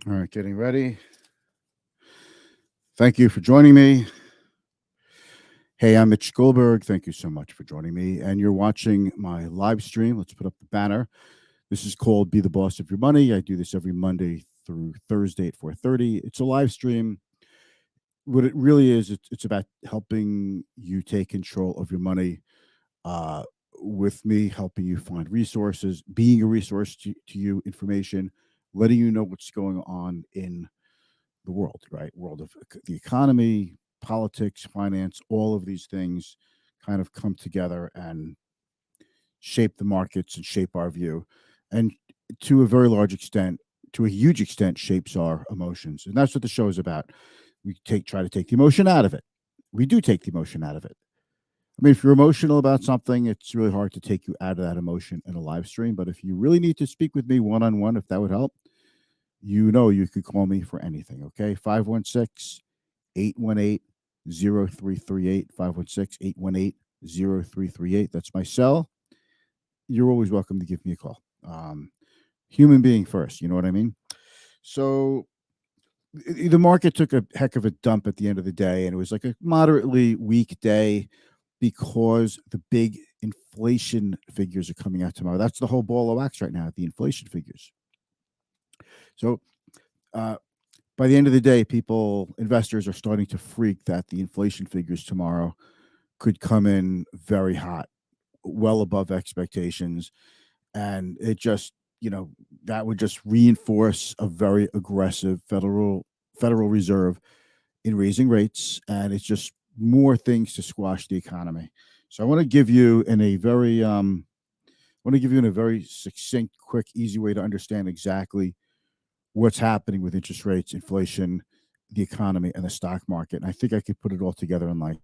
All right, getting ready. Thank you for joining me. Hey, I'm Mitch Goldberg. Thank you so much for joining me. And you're watching my live stream. Let's put up the banner. This is called Be the Boss of Your Money. I do this every Monday through Thursday at 4:30. It's a live stream. What it really is, it's about helping you take control of your money uh, with me, helping you find resources, being a resource to you, information, letting you know what's going on in the world, right? World of the economy, politics, finance, all of these things kind of come together and shape the markets and shape our view. And to a very large extent, to a huge extent, shapes our emotions. And that's what the show is about. We try to take the emotion out of it. We do take the emotion out of it. I mean, if you're emotional about something, it's really hard to take you out of that emotion in a live stream. But if you really need to speak with me one on one, if that would help, you know you could call me for anything. Okay. 516 818 0338. 516 818 0338. That's my cell. You're always welcome to give me a call. Human being first. You know what I mean? So the market took a heck of a dump at the end of the day, and it was like a moderately weak day because the big inflation figures are coming out tomorrow. That's the whole ball of wax right now, the inflation figures. So uh, by the end of the day, investors are starting to freak that the inflation figures tomorrow could come in very hot, well above expectations. And it just, that would just reinforce a very aggressive Federal Reserve in raising rates. And it's just more things to squash the economy. So I want to give you in a very, succinct, quick, easy way to understand exactly what's happening with interest rates, inflation, the economy, and the stock market. And I think I could put it all together in like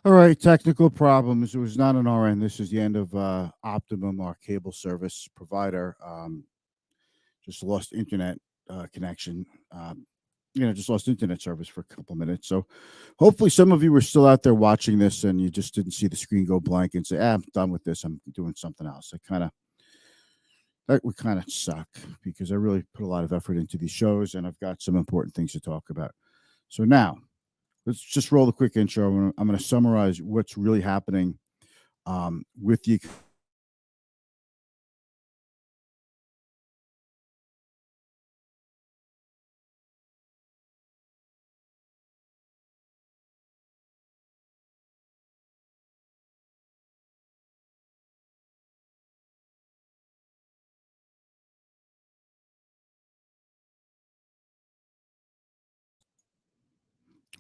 all right, technical problems. It was not on our end. This is the end of Optimum, our cable service provider. Just lost internet connection. Just lost internet service for a couple minutes. So hopefully some of you were still out there watching this and you just didn't see the screen go blank and say, I'm done with this. I'm doing something else. That would kind of suck because I really put a lot of effort into these shows and I've got some important things to talk about. So now let's just roll a quick intro. I'm going to summarize what's really happening with the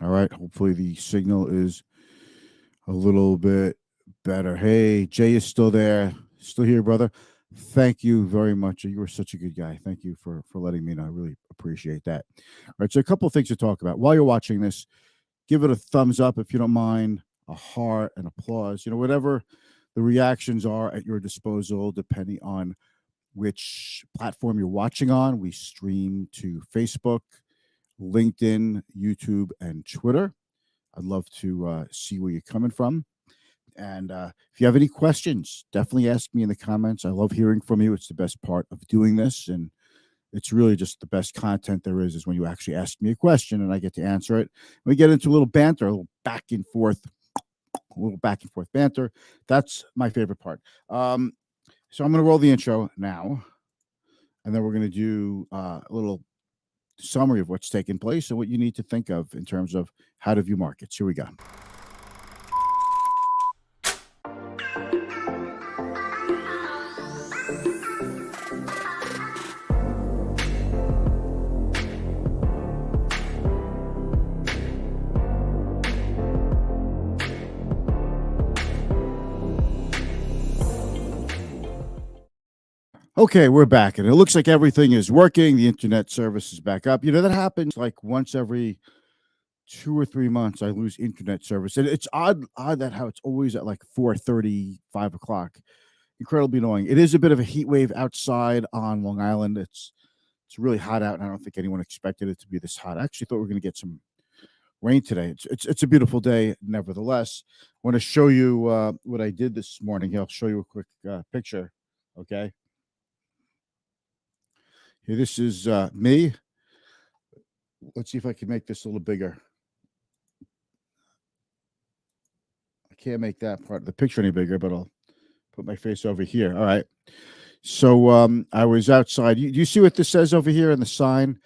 All right. Hopefully the signal is a little bit better. Hey, Jay is still there. Still here, brother. Thank you very much. You were such a good guy. Thank you for letting me know. I really appreciate that. All right. So a couple of things to talk about. While you're watching this, give it a thumbs up if you don't mind, a heart, an applause, whatever the reactions are at your disposal, depending on which platform you're watching on. We stream to Facebook, LinkedIn, YouTube, and Twitter. I'd love to see where you're coming from. And if you have any questions, definitely ask me in the comments. I love hearing from you. It's the best part of doing this. And it's really just the best content there is when you actually ask me a question and I get to answer it. We get into a little banter, a little back and forth, banter. That's my favorite part. So I'm going to roll the intro now, and then we're going to do a little summary of what's taking place and what you need to think of in terms of how to view markets. Here we go. Okay, we're back, and it looks like everything is working. The internet service is back up. That happens like once every 2 or 3 months. I lose internet service, and it's odd that how it's always at like 4:30, 5 o'clock. Incredibly annoying. It is a bit of a heat wave outside on Long Island. It's really hot out, and I don't think anyone expected it to be this hot. I actually thought we were going to get some rain today. It's a beautiful day, nevertheless. I want to show you what I did this morning. Here, I'll show you a quick picture. Okay. Here, this is me. Let's see if I can make this a little bigger. I can't make that part of the picture any bigger, but I'll put my face over here. All right. So I was outside. Do you see what this says over here in the sign?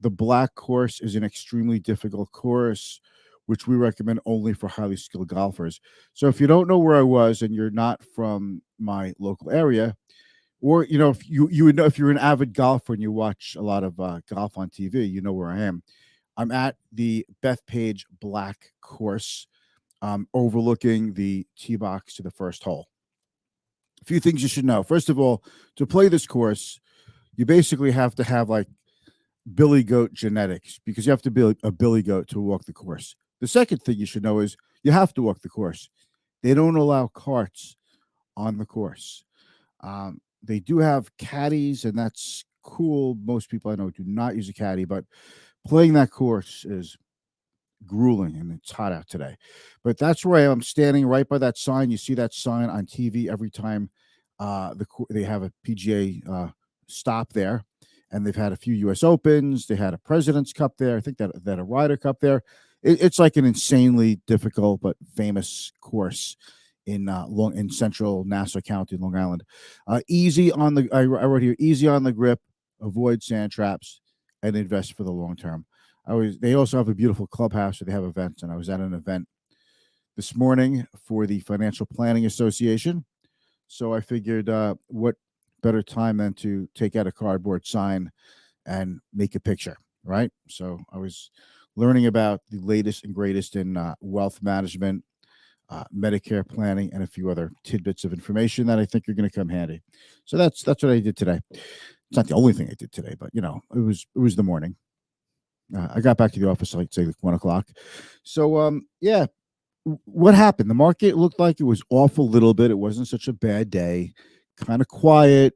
The black course is an extremely difficult course, which we recommend only for highly skilled golfers. So if you don't know where I was and you're not from my local area, or if you would know, if you're an avid golfer and you watch a lot of golf on TV, you know where I am. I'm at the Bethpage Black course, overlooking the tee box to the first hole. A few things you should know. First of all, to play this course, you basically have to have like billy goat genetics, because you have to be a billy goat to walk the course. The second thing you should know is you have to walk the course. They don't allow carts on the course. They do have caddies, and that's cool. Most people I know do not use a caddy, but playing that course is grueling, and it's hot out today. But that's where I'm standing, right by that sign. You see that sign on TV every time they have a PGA stop there, and they've had a few U.S. Opens. They had a President's Cup there. I think that a Ryder Cup there. It's like an insanely difficult but famous course in central Nassau County, Long Island. Easy on the I wrote here, easy on the grip, avoid sand traps, and invest for the long term. They also have a beautiful clubhouse where they have events, and I was at an event this morning for the Financial Planning Association. So I figured, what better time than to take out a cardboard sign and make a picture, right? So I was learning about the latest and greatest in wealth management, Medicare planning, and a few other tidbits of information that I think are going to come handy. So that's what I did today. It's not the only thing I did today, but it was the morning. I got back to the office like 1 o'clock. So yeah, what happened? The market looked like it was off a little bit. It wasn't such a bad day, kind of quiet,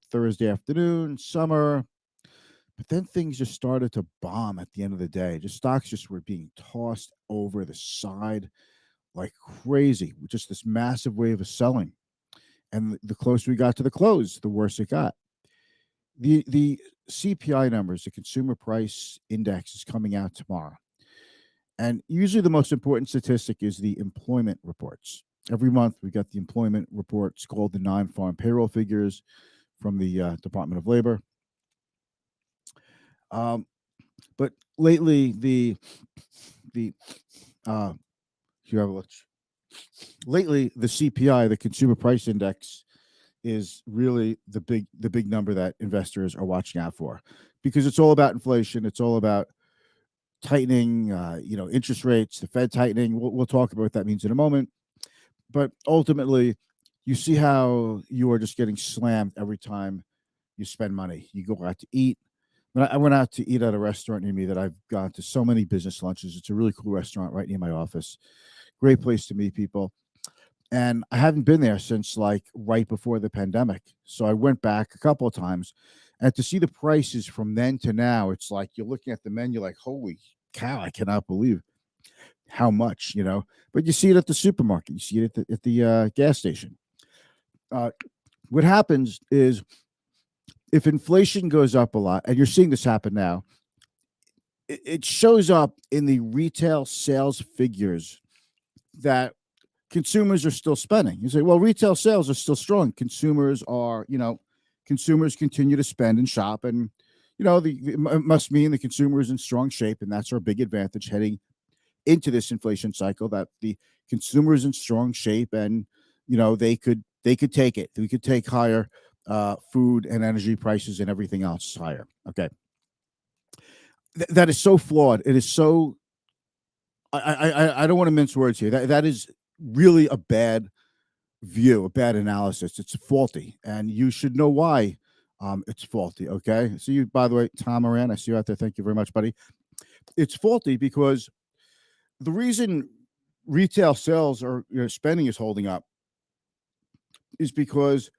Thursday afternoon, summer. But then things just started to bomb at the end of the day. Just stocks just were being tossed over the side like crazy, just this massive wave of selling. And the closer we got to the close, the worse it got. The CPI numbers, the Consumer Price Index, is coming out tomorrow. And usually the most important statistic is the employment reports. Every month we got the employment reports called the non-farm payroll figures from the Department of Labor. But lately lately the CPI, the Consumer Price Index, is really the big number that investors are watching out for, because it's all about inflation. It's all about tightening, interest rates, the Fed tightening. We'll talk about what that means in a moment. But ultimately, you see how you are just getting slammed every time you spend money. You go out to eat. When I went out to eat at a restaurant near me that I've gone to so many business lunches. It's a really cool restaurant right near my office. Great place to meet people. And I haven't been there since like right before the pandemic. So I went back a couple of times, and to see the prices from then to now, it's like you're looking at the menu like, holy cow, I cannot believe how much. But you see it at the supermarket, you see it at the gas station. Uh, what happens is if inflation goes up a lot, and you're seeing this happen now, it shows up in the retail sales figures that consumers are still spending. You say, well, retail sales are still strong. Consumers continue to spend and shop, and it must mean the consumer is in strong shape, and that's our big advantage heading into this inflation cycle. That the consumer is in strong shape, and they could take it. We could take higher food and energy prices and everything else higher. Okay, that is so flawed. It is so. I don't want to mince words here. That is really a bad view, a bad analysis. It's faulty, and you should know why it's faulty. Okay. So by the way, Tom Moran, I see you out there. Thank you very much, buddy. It's faulty because the reason retail sales or spending is holding up is because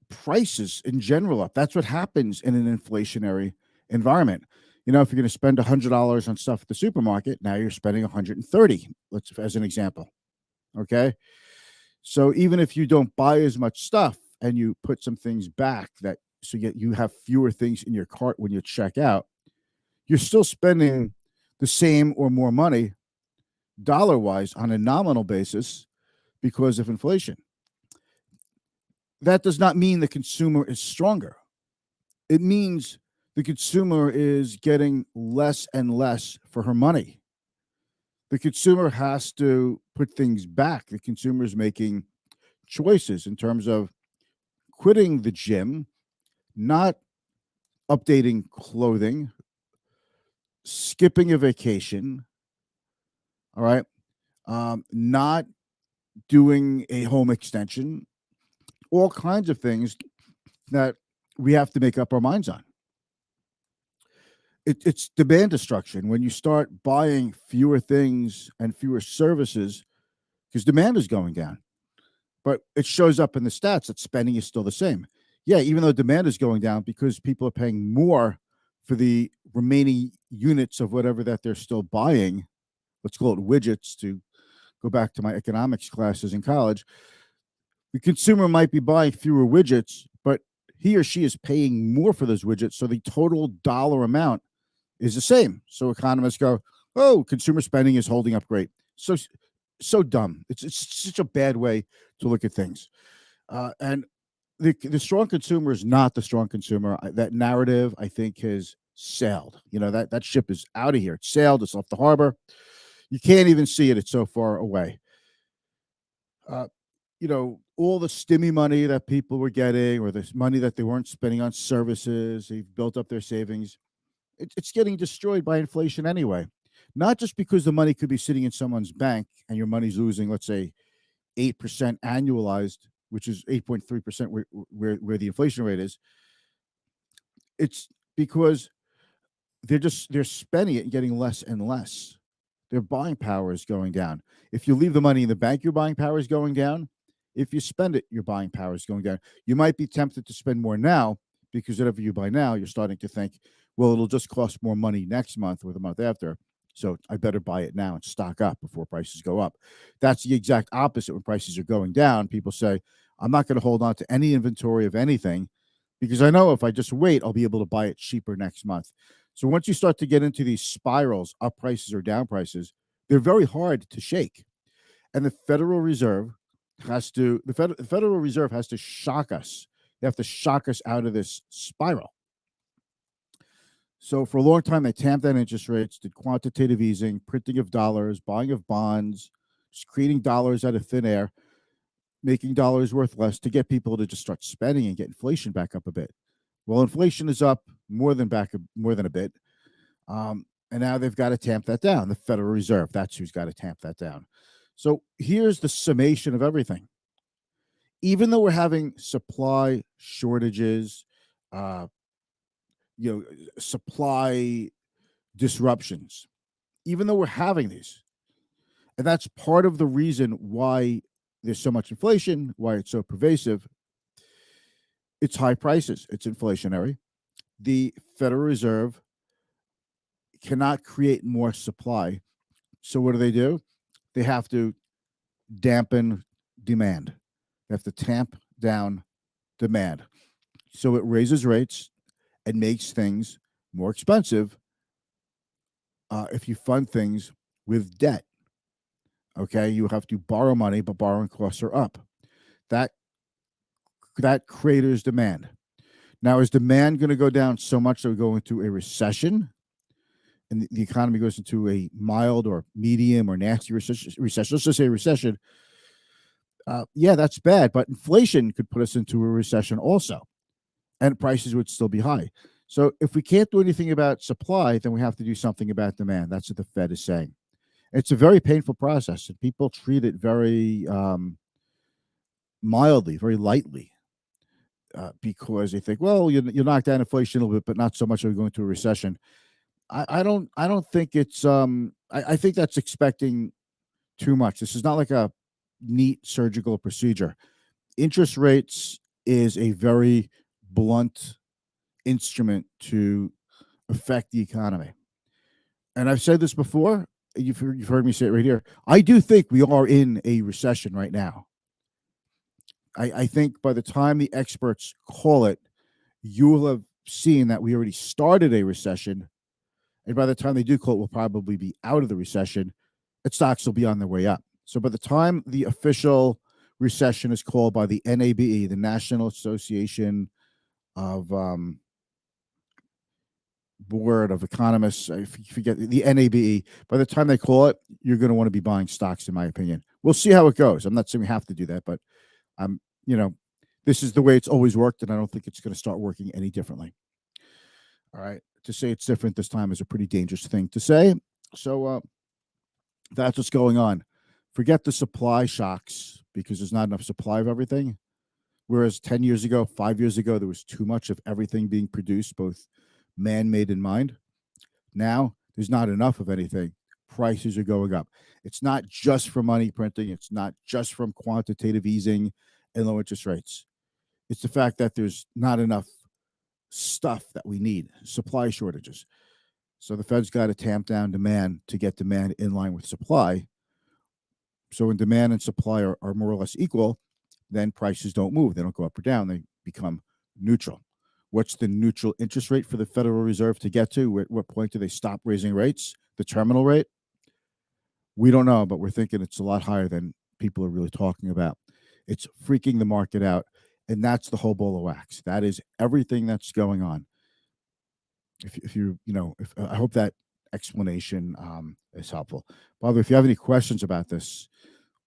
prices in general up. That's what happens in an inflationary environment. If you're going to spend $100 on stuff at the supermarket, now you're spending 130. As an example. Okay. So even if you don't buy as much stuff and you put some things back so you have fewer things in your cart when you check out, you're still spending the same or more money dollar wise on a nominal basis because of inflation. That does not mean the consumer is stronger. It means the consumer is getting less and less for her money. The consumer has to put things back. The consumer is making choices in terms of quitting the gym, not updating clothing, skipping a vacation, all right, not doing a home extension, all kinds of things that we have to make up our minds on. It's demand destruction when you start buying fewer things and fewer services because demand is going down. But it shows up in the stats that spending is still the same. Yeah, even though demand is going down because people are paying more for the remaining units of whatever that they're still buying. Let's call it widgets to go back to my economics classes in college. The consumer might be buying fewer widgets, but he or she is paying more for those widgets. So the total dollar amount is the same. So economists go, oh, consumer spending is holding up great. So dumb. It's such a bad way to look at things. And the strong consumer is not the strong consumer. That narrative, I think, has sailed. That ship is out of here. It's sailed. It's left the harbor. You can't even see it. It's so far away. All the stimmy money that people were getting or this money that they weren't spending on services, they've built up their savings. It's getting destroyed by inflation anyway. Not just because the money could be sitting in someone's bank and your money's losing, let's say, 8% annualized, which is 8.3% where the inflation rate is. It's because they're spending it and getting less and less. Their buying power is going down. If you leave the money in the bank, your buying power is going down. If you spend it, your buying power is going down. You might be tempted to spend more now because whatever you buy now, you're starting to think, well, it'll just cost more money next month or the month after. So I better buy it now and stock up before prices go up. That's the exact opposite when prices are going down. People say, I'm not going to hold on to any inventory of anything because I know if I just wait, I'll be able to buy it cheaper next month. So once you start to get into these spirals, up prices or down prices, they're very hard to shake. And the Federal Reserve the Federal Reserve has to shock us. They have to shock us out of this spiral. So for a long time, they tamped down interest rates, did quantitative easing, printing of dollars, buying of bonds, just creating dollars out of thin air, making dollars worth less to get people to just start spending and get inflation back up a bit. Well, inflation is up more than a bit, and And now they've got to tamp that down. The Federal Reserve, that's who's got to tamp that down. So here's the summation of everything. Even though we're having supply shortages, uh, supply disruptions, even though we're having these, and that's part of the reason why there's so much inflation, why it's so pervasive. It's high prices, it's inflationary. The Federal Reserve cannot create more supply. So what do? They have to dampen demand. They have to tamp down demand. So it raises rates and makes things more expensive if you fund things with debt. Okay, you have to borrow money, but borrowing costs are up. That craters demand. Now, is demand going to go down so much that we go into a recession and the economy goes into a mild or medium or nasty recession? Let's just say a recession. Yeah, that's bad, but inflation could put us into a recession also, and prices would still be high. So if we can't do anything about supply, then we have to do something about demand. That's what the Fed is saying. It's a very painful process, and people treat it very mildly, very lightly, because they think, well, you knock down inflation a little bit, but not so much that we're going to a recession. I don't think it's I think that's expecting too much. This is not like a neat surgical procedure. Interest rates is a very blunt instrument to affect the economy. And I've said this before. You've heard me say it right here. I do think we are in a recession right now. I think by the time the experts call it, you will have seen that we already started a recession. And by the time they do call it, we'll probably be out of the recession. And stocks will be on their way up. So by the time the official recession is called by the NABE, the National Association of Board of Economists, I forget the NABE. By the time they call it, you're going to want to be buying stocks, in my opinion. We'll see how it goes. I'm not saying we have to do that, but this is the way it's always worked, and I don't think it's going to start working any differently. All right, to say it's different this time is a pretty dangerous thing to say. So that's what's going on. Forget the supply shocks because there's not enough supply of everything. Whereas 10 years ago, 5 years ago, there was too much of everything being produced, both man-made and mined. Now, there's not enough of anything. Prices are going up. It's not just from money printing. It's not just from quantitative easing and low interest rates. It's the fact that there's not enough stuff that we need, supply shortages. So the Fed's got to tamp down demand to get demand in line with supply. So when demand and supply are more or less equal, then prices don't move. They don't go up or down. They become neutral. What's the neutral interest rate for the Federal Reserve to get to? At what point do they stop raising rates? The terminal rate? We don't know, but we're thinking it's a lot higher than people are really talking about. It's freaking the market out. And that's the whole ball of wax. That is everything that's going on. I hope that explanation is helpful. By the way, if you have any questions about this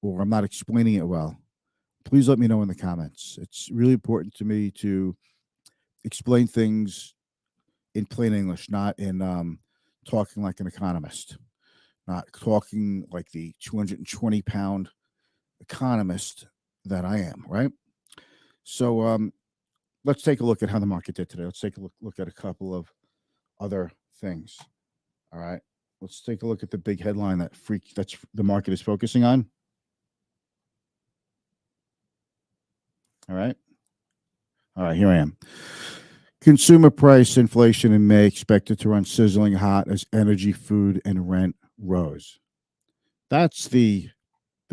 or I'm not explaining it well, please let me know in the comments. It's really important to me to explain things in plain English, not in talking like an economist, not talking like the 220-pound economist that I am, right? So let's take a look at how the market did today. Let's take a look at a couple of other things. All right. Let's take a look at the big headline that's the market is focusing on. All right. Here I am. Consumer price inflation in May expected to run sizzling hot as energy, food, and rent rose. That's the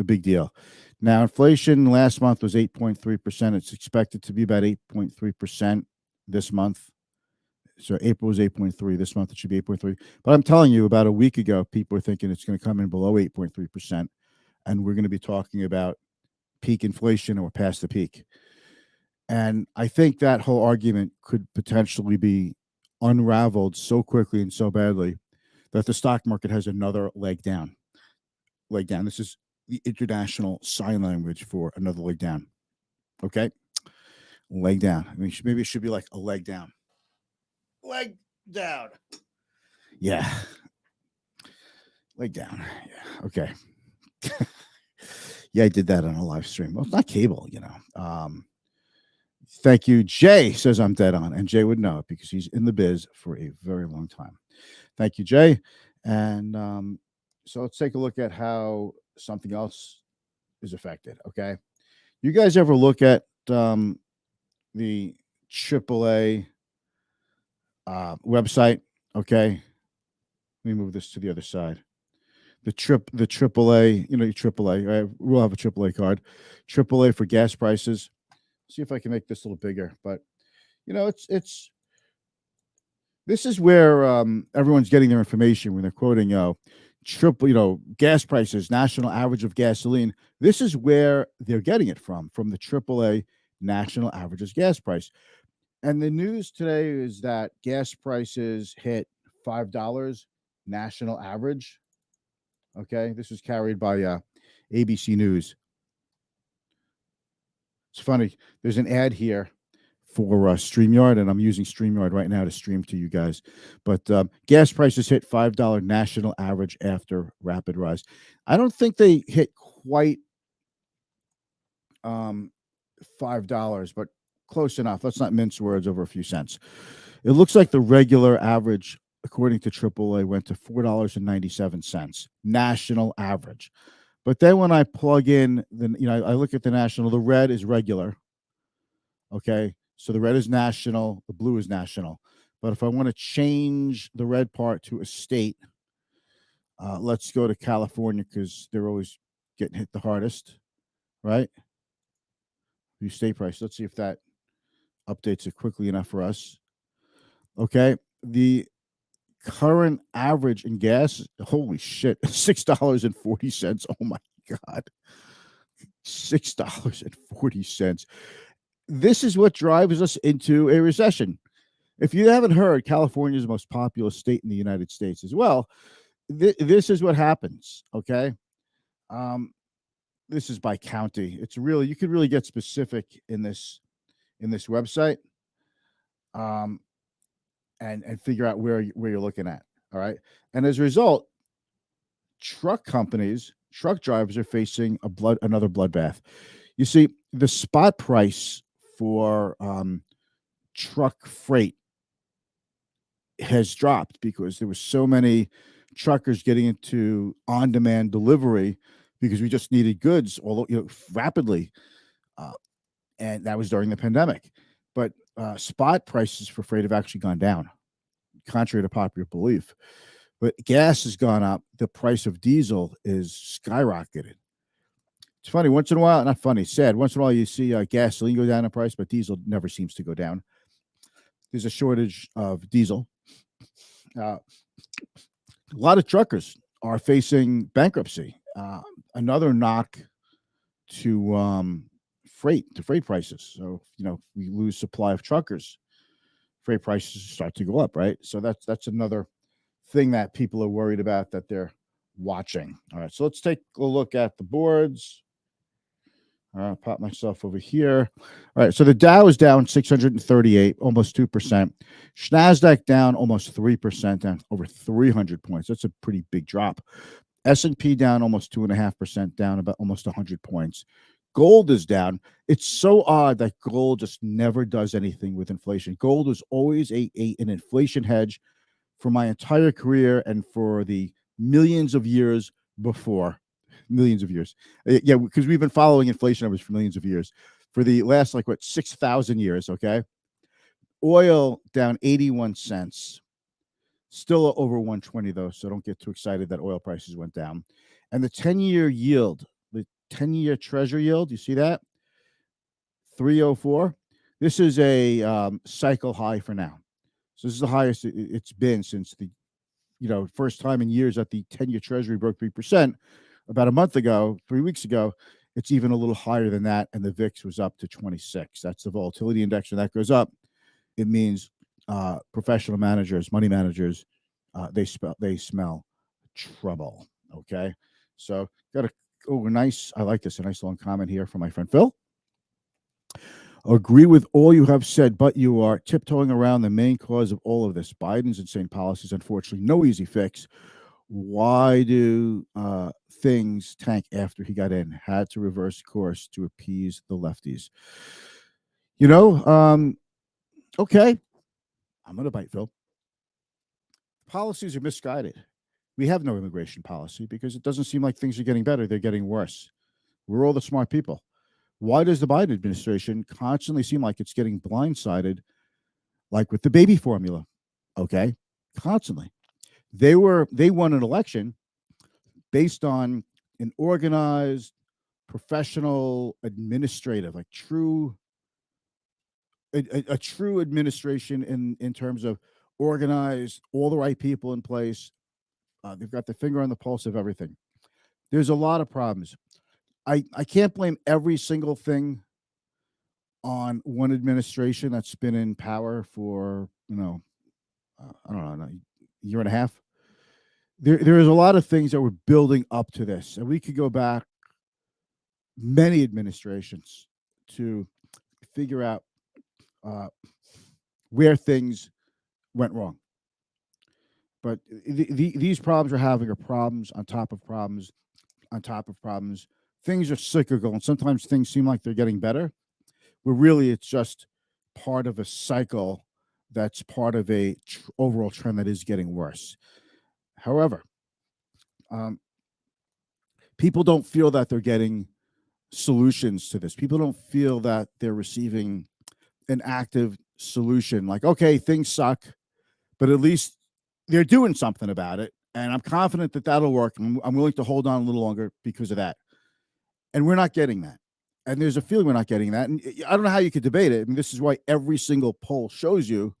big deal. Now, inflation last month was 8.3%. It's expected to be about 8.3% this month. So April was 8.3. This month it should be 8.3. But I'm telling you, about a week ago, people were thinking it's going to come in below 8.3%. And we're going to be talking about peak inflation or past the peak. And I think that whole argument could potentially be unraveled so quickly and so badly that the stock market has another leg down. Leg down. This is the international sign language for another leg down. Okay? Leg down. I mean, maybe it should be like a leg down. Leg down. Yeah. Lay down. Yeah. Okay. Yeah, I did that on a live stream. Well, it's not cable, you know. Thank you. Jay says I'm dead on, and Jay would know it because he's in the biz for a very long time. Thank you, Jay. And so let's take a look at how something else is affected. Okay. You guys ever look at the AAA website? Okay. Let me move this to the other side. The AAA, you know, AAA. Right? We'll have a AAA card. AAA for gas prices. See if I can make this a little bigger, but you know, it's this is where everyone's getting their information when they're quoting, gas prices, national average of gasoline. This is where they're getting it from the AAA national averages gas price. And the news today is that gas prices hit $5 national average. Okay, this was carried by ABC News. It's funny. There's an ad here for StreamYard, and I'm using StreamYard right now to stream to you guys. But gas prices hit $5 national average after rapid rise. I don't think they hit quite $5, but close enough. Let's not mince words over a few cents. It looks like the regular average, according to AAA, went to $4.97 national average. But then when I plug in, I look at the national. The red is regular. Okay, so the red is national, the blue is national. But if I want to change the red part to a state, let's go to California because they're always getting hit the hardest, right? View state price. Let's see if that updates it quickly enough for us. Okay, the current average in gas, holy shit, $6.40. Oh my God. $6.40. This is what drives us into a recession. If you haven't heard, California is the most populous state in the United States as well. This is what happens. Okay. This is by county. It's really, you could really get specific in this website. And figure out where you're looking at. All right. And as a result, truck companies, truck drivers are facing another bloodbath. You see, the spot price for truck freight has dropped because there was so many truckers getting into on-demand delivery because we just needed goods rapidly, and that was during the pandemic. But spot prices for freight have actually gone down, contrary to popular belief. But gas has gone up. The price of diesel is skyrocketed. It's funny, once in a while, not funny, sad. Once in a while, you see gasoline go down in price, but diesel never seems to go down. There's a shortage of diesel. A lot of truckers are facing bankruptcy. Another knock to freight prices. So, we lose supply of truckers, freight prices start to go up, right? So that's another thing that people are worried about that they're watching. All right, so let's take a look at the boards. I'll pop myself over here. All right, so the Dow is down 638, almost 2%. NASDAQ down almost 3%, down over 300 points. That's a pretty big drop. S&P down almost 2.5%, down about almost 100 points. Gold is down. It's so odd that gold just never does anything with inflation. Gold was always an inflation hedge for my entire career and for the millions of years before. Millions of years. Yeah, because we've been following inflation numbers for millions of years. For the last, 6,000 years, okay? Oil down 81 cents. Still over 120, though, so don't get too excited that oil prices went down. And the 10-year yield, the 10-year treasury yield, you see that? 304. This is a cycle high for now. So this is the highest it's been since the first time in years that the 10-year treasury broke 3%. About a month ago, 3 weeks ago, it's even a little higher than that, and the VIX was up to 26. That's the volatility index. When that goes up, it means professional managers, money managers, they smell trouble. Okay, so got nice. I like this. A nice long comment here from my friend Phil. Agree with all you have said, but you are tiptoeing around the main cause of all of this. Biden's insane policies, unfortunately, no easy fix. Why do things tank after he got in? Had to reverse course to appease the lefties. You know, okay, I'm going to bite, Phil. Policies are misguided. We have no immigration policy because it doesn't seem like things are getting better. They're getting worse. We're all the smart people. Why does the Biden administration constantly seem like it's getting blindsided, like with the baby formula? Okay, constantly. They won an election based on an organized, professional, administrative, like a true administration in terms of organized, all the right people in place. They've got their finger on the pulse of everything. There's a lot of problems. I can't blame every single thing on one administration that's been in power for I don't know, a year and a half. There is a lot of things that were building up to this, and we could go back many administrations to figure out uh, where things went wrong. But these problems we're having are problems on top of problems on top of problems. Things are cyclical, and sometimes things seem like they're getting better, but really it's just part of a cycle that's part of a overall trend that is getting worse. However, um, people don't feel that they're getting solutions to this. People don't feel that they're receiving an active solution. Like, okay, things suck, but at least they're doing something about it. And I'm confident that that'll work. I'm willing to hold on a little longer because of that. And we're not getting that. And there's a feeling we're not getting that. And I don't know how you could debate it. I mean, this is why every single poll shows you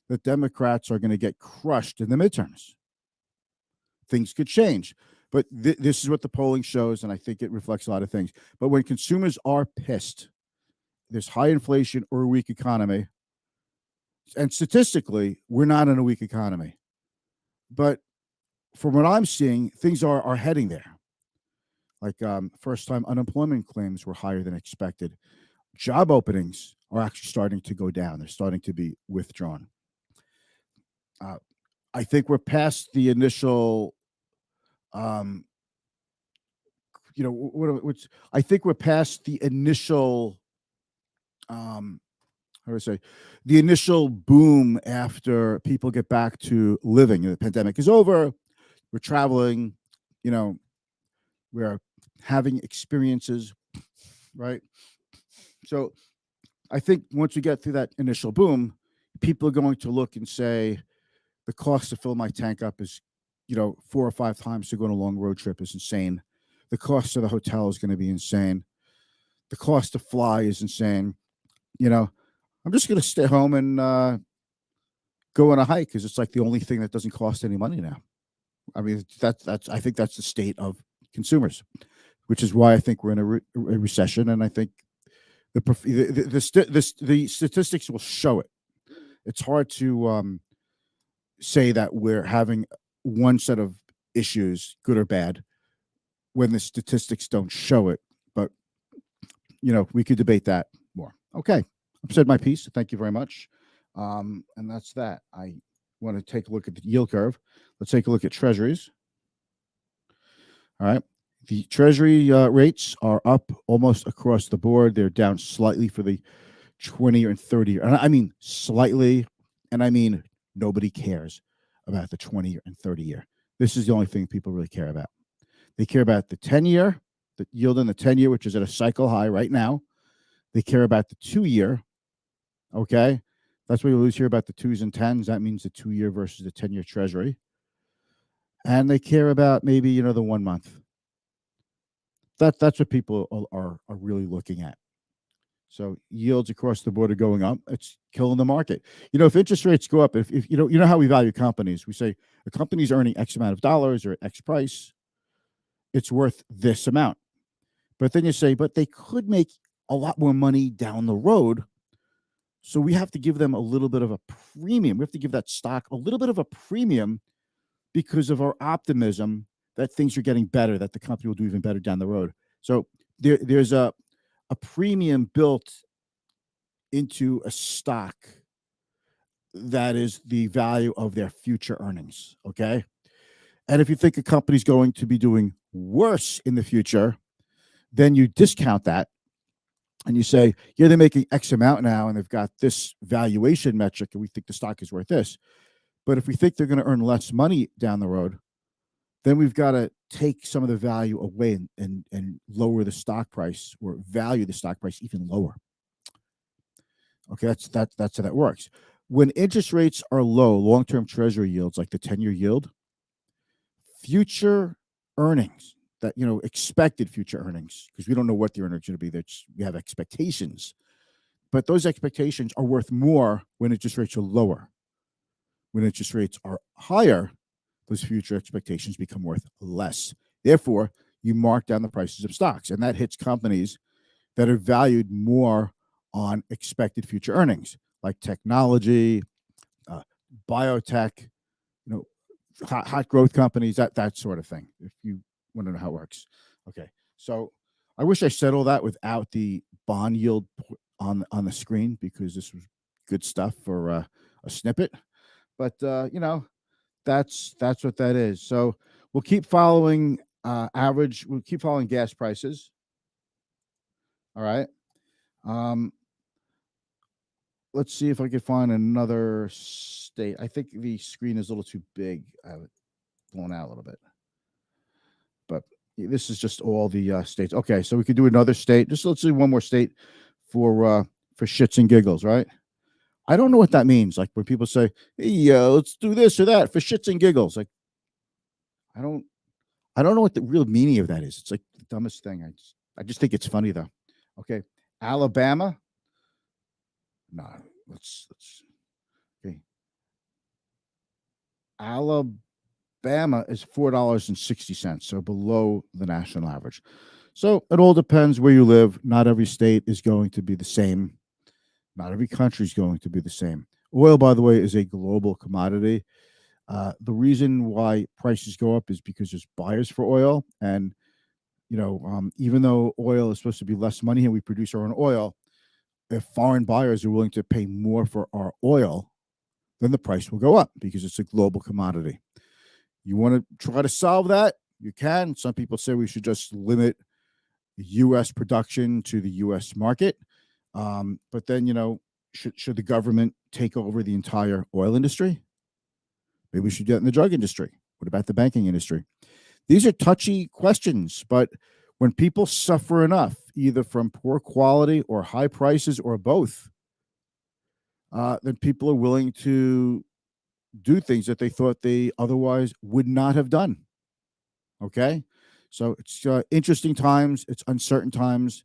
that Democrats are going to get crushed in the midterms. Things could change. But this is what the polling shows, and I think it reflects a lot of things. But when consumers are pissed, there's high inflation or a weak economy, and statistically, we're not in a weak economy. But from what I'm seeing, things are heading there. Like first-time unemployment claims were higher than expected. Job openings are actually starting to go down. They're starting to be withdrawn. I think we're past the initial which I think we're past the initial how do I say the initial boom after people get back to living. The pandemic is over. We're traveling, you know, we're having experiences, right? So I think once we get through that initial boom, people are going to look and say the cost to fill my tank up is, 4 or 5 times to go on a long road trip is insane. The cost of the hotel is going to be insane. The cost to fly is insane. I'm just going to stay home and go on a hike because it's like the only thing that doesn't cost any money now. I mean, that's I think that's the state of consumers, which is why I think we're in a recession, and I think the statistics will show it. It's hard to say that we're having one set of issues, good or bad, when the statistics don't show it. But we could debate that more. Okay, I've said my piece. Thank you very much, and that's that. I want to take a look at the yield curve. Let's take a look at treasuries. All right. The treasury rates are up almost across the board. They're down slightly for the 20 and 30. And I mean slightly, and I mean nobody cares about the 20 and 30-year. This is the only thing people really care about. They care about the 10-year, the yield in the 10-year, which is at a cycle high right now. They care about the 2-year. Okay. That's what you always hear about the 2s and 10s. That means the 2-year versus the 10-year treasury. And they care about maybe, the 1 month. That's what people are really looking at. So yields across the board are going up. It's killing the market. If interest rates go up, if you know how we value companies, we say a company's earning X amount of dollars or at X price, it's worth this amount. But then you say, but they could make a lot more money down the road. So we have to give them a little bit of a premium. We have to give that stock a little bit of a premium because of our optimism that things are getting better, that the company will do even better down the road. So there's a premium built into a stock that is the value of their future earnings. Okay. And if you think a company's going to be doing worse in the future, then you discount that and you say, yeah, they're making X amount now and they've got this valuation metric and we think the stock is worth this. But if we think they're going to earn less money down the road, then we've got to take some of the value away and lower the stock price or value the stock price even lower. Okay, that's how that works. When interest rates are low, long-term treasury yields like the 10-year yield, future earnings that expected future earnings, because we don't know what the earnings are going to be. We have expectations, but those expectations are worth more when interest rates are lower. When interest rates are higher, those future expectations become worth less. Therefore, you mark down the prices of stocks, and that hits companies that are valued more on expected future earnings, like technology, biotech, hot growth companies, that sort of thing. If you want to know how it works, okay. So I wish I said all that without the bond yield on the screen, because this was good stuff for a snippet. But that's what that is. So we'll keep following We'll keep following gas prices. All right. Let's see if I can find another state. I think the screen is a little too big. I have it blown out a little bit. But this is just all the states. Okay, so we could do another state. Let's do one more state for shits and giggles, right? I don't know what that means. Like when people say, "Hey, let's do this or that for shits and giggles." Like, I don't know what the real meaning of that is. It's like the dumbest thing. I just think it's funny though. Okay, Alabama. No, let's okay. Alabama is $4.60, so below the national average. So it all depends where you live. Not every state is going to be the same. Not every country is going to be the same. Oil, by the way, is a global commodity. The reason why prices go up is because there's buyers for oil, and even though oil is supposed to be less money and we produce our own oil, if foreign buyers are willing to pay more for our oil, then the price will go up because it's a global commodity. You want to try to solve that? You can. Some people say we should just limit U.S. production to the U.S. market. But then, should the government take over the entire oil industry? Maybe we should get in the drug industry. What about the banking industry? These are touchy questions, but when people suffer enough, either from poor quality or high prices or both, then people are willing to do things that they thought they otherwise would not have done. Okay? So it's interesting times, it's uncertain times,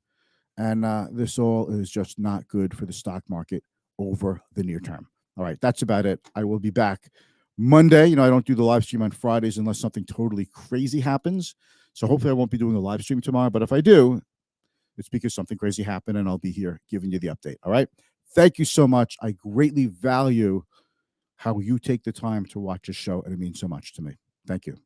and this all is just not good for the stock market over the near term. All right, that's about it. I will be back Monday. I don't do the live stream on Fridays unless something totally crazy happens. So hopefully I won't be doing a live stream tomorrow. But if I do, it's because something crazy happened and I'll be here giving you the update. All right. Thank you so much. I greatly value how you take the time to watch this show, and it means so much to me. Thank you.